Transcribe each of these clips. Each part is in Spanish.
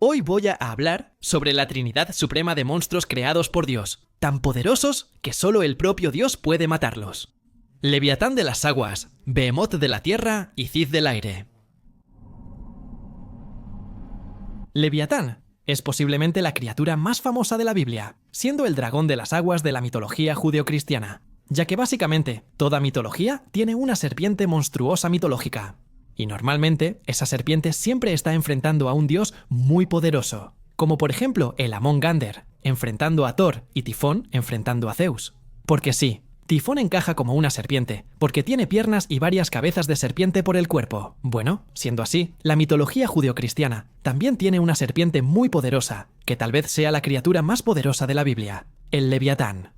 Hoy voy a hablar sobre la Trinidad Suprema de monstruos creados por Dios, tan poderosos que solo el propio Dios puede matarlos. Leviatán de las aguas, Behemoth de la tierra y Cid del aire. Leviatán es posiblemente la criatura más famosa de la Biblia, siendo el dragón de las aguas de la mitología judeocristiana, ya que básicamente toda mitología tiene una serpiente monstruosa mitológica. Y normalmente esa serpiente siempre está enfrentando a un dios muy poderoso, como por ejemplo el Amon-Gander, enfrentando a Thor, y Tifón enfrentando a Zeus. Porque sí, Tifón encaja como una serpiente, porque tiene piernas y varias cabezas de serpiente por el cuerpo. Bueno, siendo así, la mitología judeocristiana también tiene una serpiente muy poderosa, que tal vez sea la criatura más poderosa de la Biblia, el Leviatán.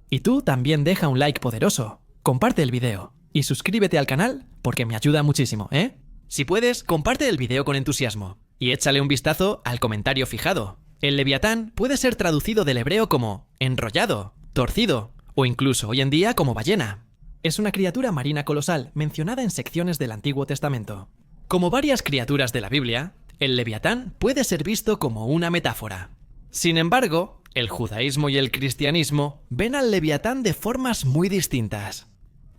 Y tú también deja un like poderoso, comparte el video y suscríbete al canal porque me ayuda muchísimo, ¿eh? Si puedes, comparte el video con entusiasmo y échale un vistazo al comentario fijado. El Leviatán puede ser traducido del hebreo como enrollado, torcido o incluso hoy en día como ballena. Es una criatura marina colosal mencionada en secciones del Antiguo Testamento. Como varias criaturas de la Biblia, el Leviatán puede ser visto como una metáfora. Sin embargo, el judaísmo y el cristianismo ven al Leviatán de formas muy distintas.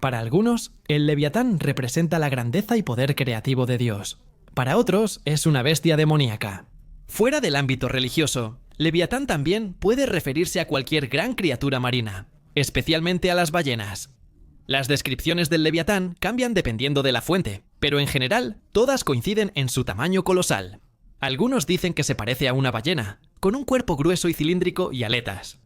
Para algunos, el Leviatán representa la grandeza y poder creativo de Dios. Para otros, es una bestia demoníaca. Fuera del ámbito religioso, Leviatán también puede referirse a cualquier gran criatura marina, especialmente a las ballenas. Las descripciones del Leviatán cambian dependiendo de la fuente, pero en general, todas coinciden en su tamaño colosal. Algunos dicen que se parece a una ballena, con un cuerpo grueso y cilíndrico y aletas.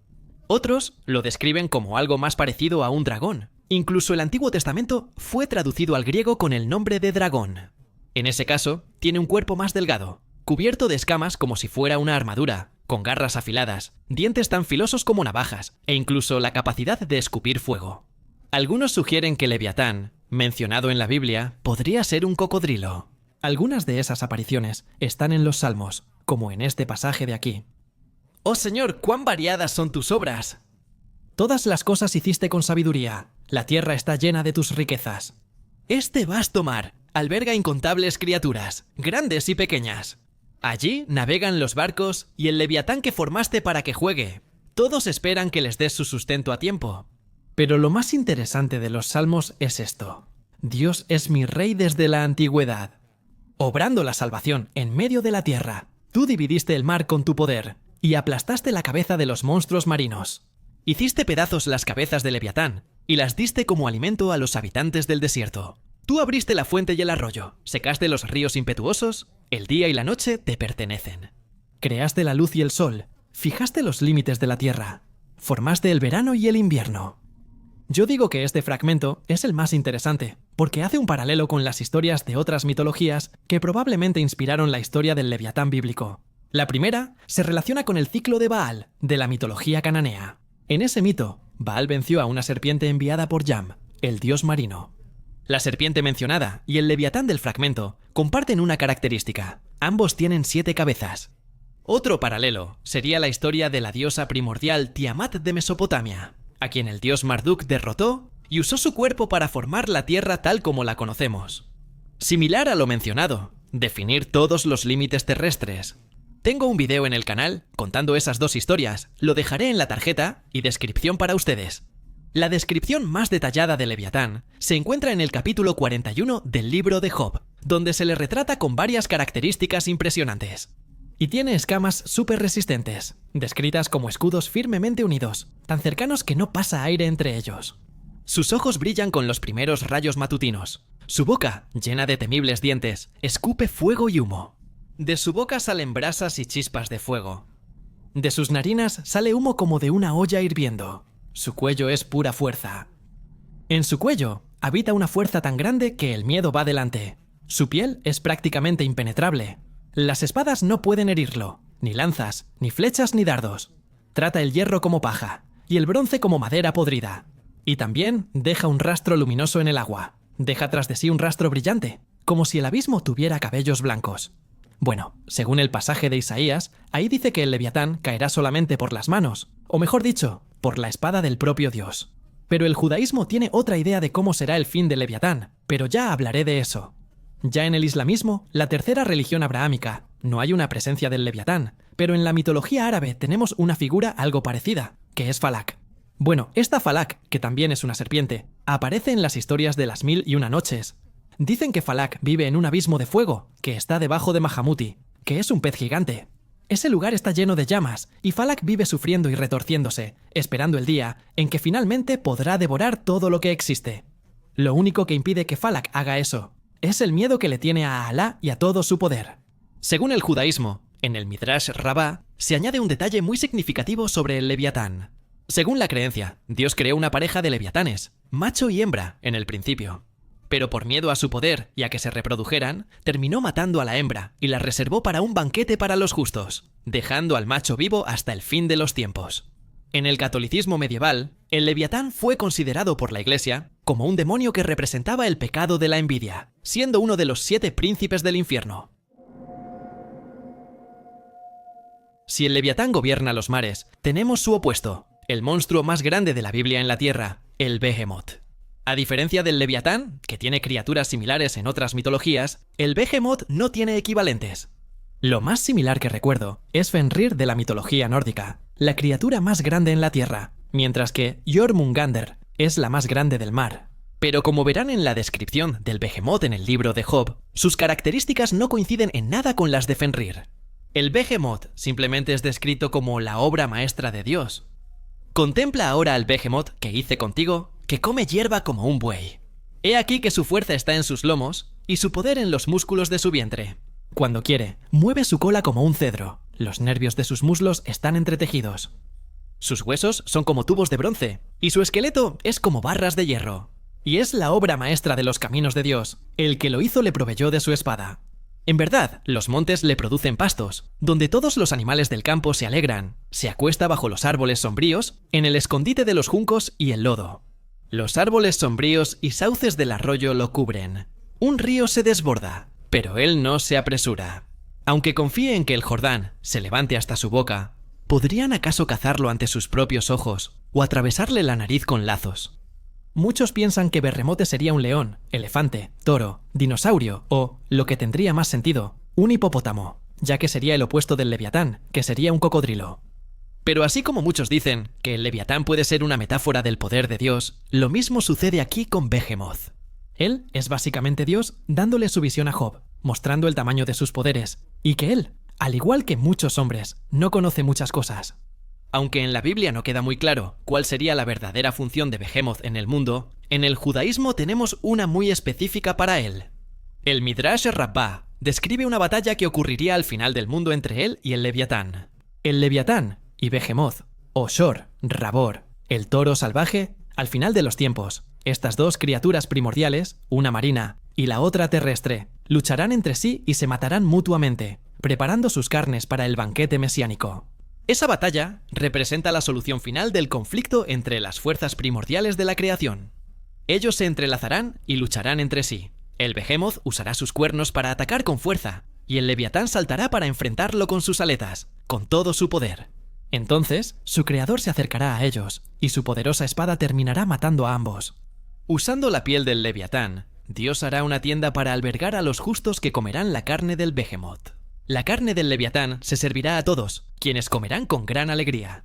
Otros lo describen como algo más parecido a un dragón. Incluso el Antiguo Testamento fue traducido al griego con el nombre de dragón. En ese caso, tiene un cuerpo más delgado, cubierto de escamas como si fuera una armadura, con garras afiladas, dientes tan filosos como navajas, e incluso la capacidad de escupir fuego. Algunos sugieren que Leviatán, mencionado en la Biblia, podría ser un cocodrilo. Algunas de esas apariciones están en los Salmos, como en este pasaje de aquí. ¡Oh Señor, cuán variadas son tus obras! Todas las cosas hiciste con sabiduría, la tierra está llena de tus riquezas. Este vasto mar alberga incontables criaturas, grandes y pequeñas. Allí navegan los barcos y el Leviatán que formaste para que juegue. Todos esperan que les des su sustento a tiempo. Pero lo más interesante de los Salmos es esto. Dios es mi rey desde la antigüedad. Obrando la salvación en medio de la tierra, tú dividiste el mar con tu poder y aplastaste la cabeza de los monstruos marinos. Hiciste pedazos las cabezas de Leviatán y las diste como alimento a los habitantes del desierto. Tú abriste la fuente y el arroyo, secaste los ríos impetuosos, el día y la noche te pertenecen. Creaste la luz y el sol, fijaste los límites de la tierra, formaste el verano y el invierno. Yo digo que este fragmento es el más interesante, porque hace un paralelo con las historias de otras mitologías que probablemente inspiraron la historia del Leviatán bíblico. La primera se relaciona con el ciclo de Baal, de la mitología cananea. En ese mito, Baal venció a una serpiente enviada por Yam, el dios marino. La serpiente mencionada y el Leviatán del fragmento comparten una característica. Ambos tienen 7 cabezas. Otro paralelo sería la historia de la diosa primordial Tiamat de Mesopotamia, a quien el dios Marduk derrotó y usó su cuerpo para formar la tierra tal como la conocemos. Similar a lo mencionado, definir todos los límites terrestres. Tengo un video en el canal contando esas dos historias, lo dejaré en la tarjeta y descripción para ustedes. La descripción más detallada de Leviatán se encuentra en el capítulo 41 del libro de Job, donde se le retrata con varias características impresionantes. Y tiene escamas súper resistentes, descritas como escudos firmemente unidos, tan cercanos que no pasa aire entre ellos. Sus ojos brillan con los primeros rayos matutinos. Su boca, llena de temibles dientes, escupe fuego y humo. De su boca salen brasas y chispas de fuego. De sus narinas sale humo como de una olla hirviendo. Su cuello es pura fuerza. En su cuello habita una fuerza tan grande que el miedo va delante. Su piel es prácticamente impenetrable. Las espadas no pueden herirlo, ni lanzas, ni flechas, ni dardos. Trata el hierro como paja, y el bronce como madera podrida. Y también deja un rastro luminoso en el agua. Deja tras de sí un rastro brillante, como si el abismo tuviera cabellos blancos. Bueno, según el pasaje de Isaías, ahí dice que el Leviatán caerá solamente por las manos, o mejor dicho, por la espada del propio Dios. Pero el judaísmo tiene otra idea de cómo será el fin del Leviatán, pero ya hablaré de eso. Ya en el islamismo, la tercera religión abrahámica, No hay una presencia del Leviatán, pero en la mitología árabe tenemos una figura algo parecida, que es Falak. Bueno, esta Falak, que también es una serpiente, aparece en las historias de las 1001 noches. Dicen que Falak vive en un abismo de fuego, que está debajo de Mahamuti, que es un pez gigante. Ese lugar está lleno de llamas, y Falak vive sufriendo y retorciéndose, esperando el día en que finalmente podrá devorar todo lo que existe. Lo único que impide que Falak haga eso es el miedo que le tiene a Alá y a todo su poder. Según el judaísmo, en el Midrash Rabbah se añade un detalle muy significativo sobre el Leviatán. Según la creencia, Dios creó una pareja de leviatanes, macho y hembra, en el principio. Pero por miedo a su poder y a que se reprodujeran, terminó matando a la hembra y la reservó para un banquete para los justos, dejando al macho vivo hasta el fin de los tiempos. En el catolicismo medieval, el Leviatán fue considerado por la Iglesia como un demonio que representaba el pecado de la envidia, siendo uno de los 7 príncipes del infierno. Si el Leviatán gobierna los mares, tenemos su opuesto, el monstruo más grande de la Biblia en la Tierra, el Behemoth. A diferencia del Leviatán, que tiene criaturas similares en otras mitologías, el Behemoth no tiene equivalentes. Lo más similar que recuerdo es Fenrir de la mitología nórdica, la criatura más grande en la Tierra, mientras que Jormungandr es la más grande del mar. Pero como verán en la descripción del Behemoth en el libro de Job, sus características no coinciden en nada con las de Fenrir. El Behemoth simplemente es descrito como la obra maestra de Dios. Contempla ahora al Behemoth que hice contigo, que come hierba como un buey. He aquí que su fuerza está en sus lomos y su poder en los músculos de su vientre. Cuando quiere, mueve su cola como un cedro. Los nervios de sus muslos están entretejidos. Sus huesos son como tubos de bronce y su esqueleto es como barras de hierro. Y es la obra maestra de los caminos de Dios. El que lo hizo le proveyó de su espada. En verdad, los montes le producen pastos, donde todos los animales del campo se alegran. Se acuesta bajo los árboles sombríos, en el escondite de los juncos y el lodo. Los árboles sombríos y sauces del arroyo lo cubren. Un río se desborda, pero él no se apresura. Aunque confíe en que el Jordán se levante hasta su boca, ¿podrían acaso cazarlo ante sus propios ojos o atravesarle la nariz con lazos? Muchos piensan que Behemoth sería un león, elefante, toro, dinosaurio o, lo que tendría más sentido, un hipopótamo, ya que sería el opuesto del Leviatán, que sería un cocodrilo. Pero así como muchos dicen que el Leviatán puede ser una metáfora del poder de Dios, lo mismo sucede aquí con Behemoth. Él es básicamente Dios dándole su visión a Job, mostrando el tamaño de sus poderes, y que él, al igual que muchos hombres, no conoce muchas cosas. Aunque en la Biblia no queda muy claro cuál sería la verdadera función de Behemoth en el mundo, en el judaísmo tenemos una muy específica para él. El Midrash Rabbah describe una batalla que ocurriría al final del mundo entre él y el Leviatán. El Leviatán y Behemoth, o Shor, Rabor, el toro salvaje, al final de los tiempos, estas dos criaturas primordiales, una marina y la otra terrestre, lucharán entre sí y se matarán mutuamente, preparando sus carnes para el banquete mesiánico. Esa batalla representa la solución final del conflicto entre las fuerzas primordiales de la creación. Ellos se entrelazarán y lucharán entre sí. El Behemoth usará sus cuernos para atacar con fuerza, y el Leviatán saltará para enfrentarlo con sus aletas, con todo su poder. Entonces, su creador se acercará a ellos, y su poderosa espada terminará matando a ambos. Usando la piel del Leviatán, Dios hará una tienda para albergar a los justos que comerán la carne del Behemoth. La carne del Leviatán se servirá a todos, quienes comerán con gran alegría.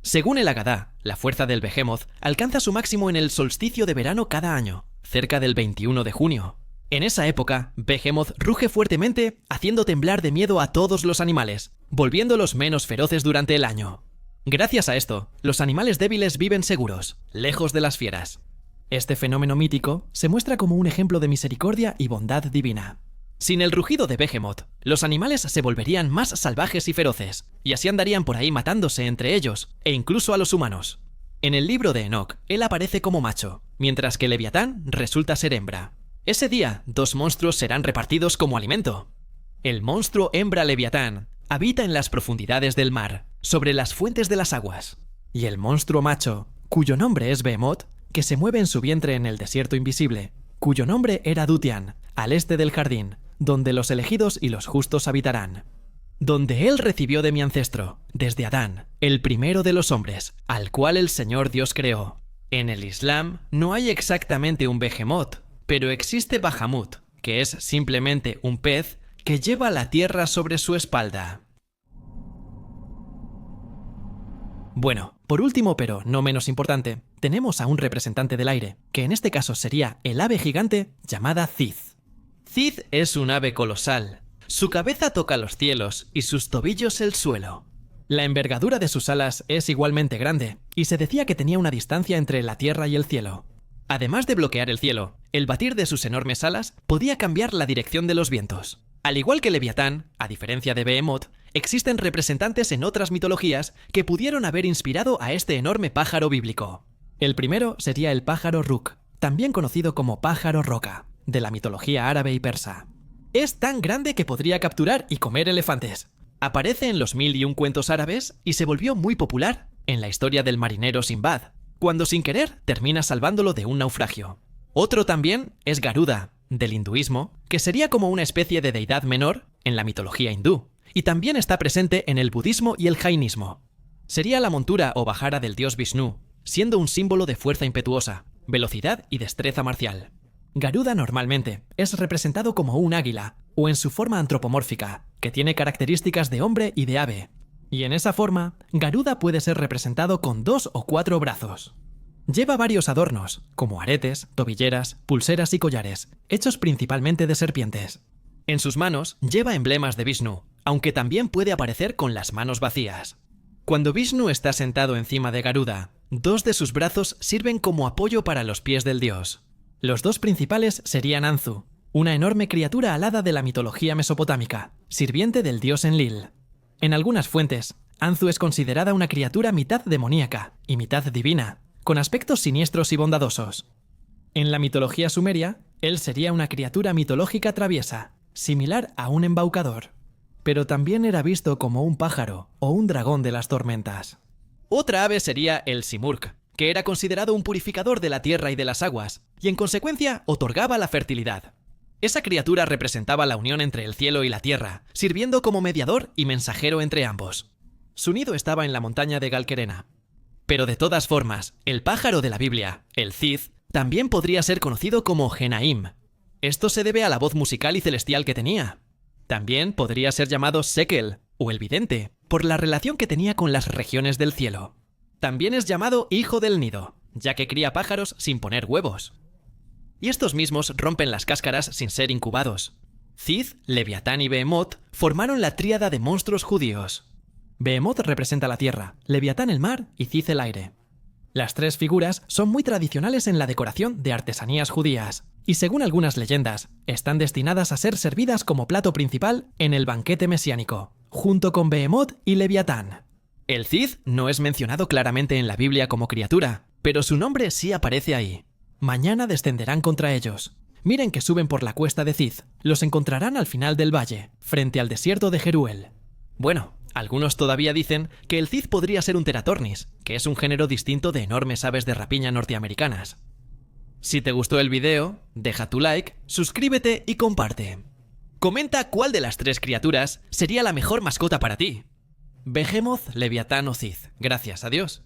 Según el Agadá, la fuerza del Behemoth alcanza su máximo en el solsticio de verano cada año, cerca del 21 de junio. En esa época, Behemoth ruge fuertemente, haciendo temblar de miedo a todos los animales, volviéndolos menos feroces durante el año. Gracias a esto, los animales débiles viven seguros, lejos de las fieras. Este fenómeno mítico se muestra como un ejemplo de misericordia y bondad divina. Sin el rugido de Behemoth, los animales se volverían más salvajes y feroces, y así andarían por ahí matándose entre ellos, e incluso a los humanos. En el libro de Enoch, él aparece como macho, mientras que Leviatán resulta ser hembra. Ese día, dos monstruos serán repartidos como alimento. El monstruo hembra Leviatán habita en las profundidades del mar, sobre las fuentes de las aguas. Y el monstruo macho, cuyo nombre es Behemoth, que se mueve en su vientre en el desierto invisible, cuyo nombre era Dutian, al este del jardín, donde los elegidos y los justos habitarán. Donde él recibió de mi ancestro, desde Adán, el primero de los hombres, al cual el Señor Dios creó. En el Islam no hay exactamente un Behemoth, pero existe Bahamut, que es simplemente un pez que lleva la tierra sobre su espalda. Bueno, por último pero no menos importante, tenemos a un representante del aire, que en este caso sería el ave gigante llamada Thiz. Thiz es un ave colosal. Su cabeza toca los cielos y sus tobillos el suelo. La envergadura de sus alas es igualmente grande, y se decía que tenía una distancia entre la tierra y el cielo. Además de bloquear el cielo, el batir de sus enormes alas podía cambiar la dirección de los vientos. Al igual que Leviatán, a diferencia de Behemoth, existen representantes en otras mitologías que pudieron haber inspirado a este enorme pájaro bíblico. El primero sería el pájaro Ruk, también conocido como pájaro roca, de la mitología árabe y persa. Es tan grande que podría capturar y comer elefantes. Aparece en los 1001 cuentos árabes y se volvió muy popular en la historia del marinero Sinbad, cuando sin querer termina salvándolo de un naufragio. Otro también es Garuda, del hinduismo, que sería como una especie de deidad menor en la mitología hindú, y también está presente en el budismo y el jainismo. Sería la montura o bajara del dios Vishnu, siendo un símbolo de fuerza impetuosa, velocidad y destreza marcial. Garuda normalmente es representado como un águila, o en su forma antropomórfica, que tiene características de hombre y de ave. Y en esa forma, Garuda puede ser representado con 2 o 4 brazos. Lleva varios adornos, como aretes, tobilleras, pulseras y collares, hechos principalmente de serpientes. En sus manos lleva emblemas de Vishnu, aunque también puede aparecer con las manos vacías. Cuando Vishnu está sentado encima de Garuda, 2 de sus brazos sirven como apoyo para los pies del dios. Los 2 principales serían Anzu, una enorme criatura alada de la mitología mesopotámica, sirviente del dios Enlil. En algunas fuentes, Anzu es considerada una criatura mitad demoníaca y mitad divina, con aspectos siniestros y bondadosos. En la mitología sumeria, él sería una criatura mitológica traviesa, similar a un embaucador, pero también era visto como un pájaro o un dragón de las tormentas. Otra ave sería el Simurgh, que era considerado un purificador de la tierra y de las aguas, y en consecuencia otorgaba la fertilidad. Esa criatura representaba la unión entre el cielo y la tierra, sirviendo como mediador y mensajero entre ambos. Su nido estaba en la montaña de Galquerena. Pero de todas formas, el pájaro de la Biblia, el Thiz, también podría ser conocido como Genaim. Esto se debe a la voz musical y celestial que tenía. También podría ser llamado Sekel, o el vidente, por la relación que tenía con las regiones del cielo. También es llamado hijo del nido, ya que cría pájaros sin poner huevos. Y estos mismos rompen las cáscaras sin ser incubados. Thiz, Leviatán y Behemoth formaron la tríada de monstruos judíos. Behemoth representa la tierra, Leviatán el mar y Thiz el aire. Las 3 figuras son muy tradicionales en la decoración de artesanías judías, y según algunas leyendas, están destinadas a ser servidas como plato principal en el banquete mesiánico, junto con Behemoth y Leviatán. El Thiz no es mencionado claramente en la Biblia como criatura, pero su nombre sí aparece ahí. Mañana descenderán contra ellos. Miren que suben por la cuesta de Thiz. Los encontrarán al final del valle, frente al desierto de Jeruel. Bueno, algunos todavía dicen que el Thiz podría ser un teratornis, que es un género distinto de enormes aves de rapiña norteamericanas. Si te gustó el video, deja tu like, suscríbete y comparte. Comenta cuál de las 3 criaturas sería la mejor mascota para ti. Behemoth, Leviatán o Thiz. Gracias, adiós.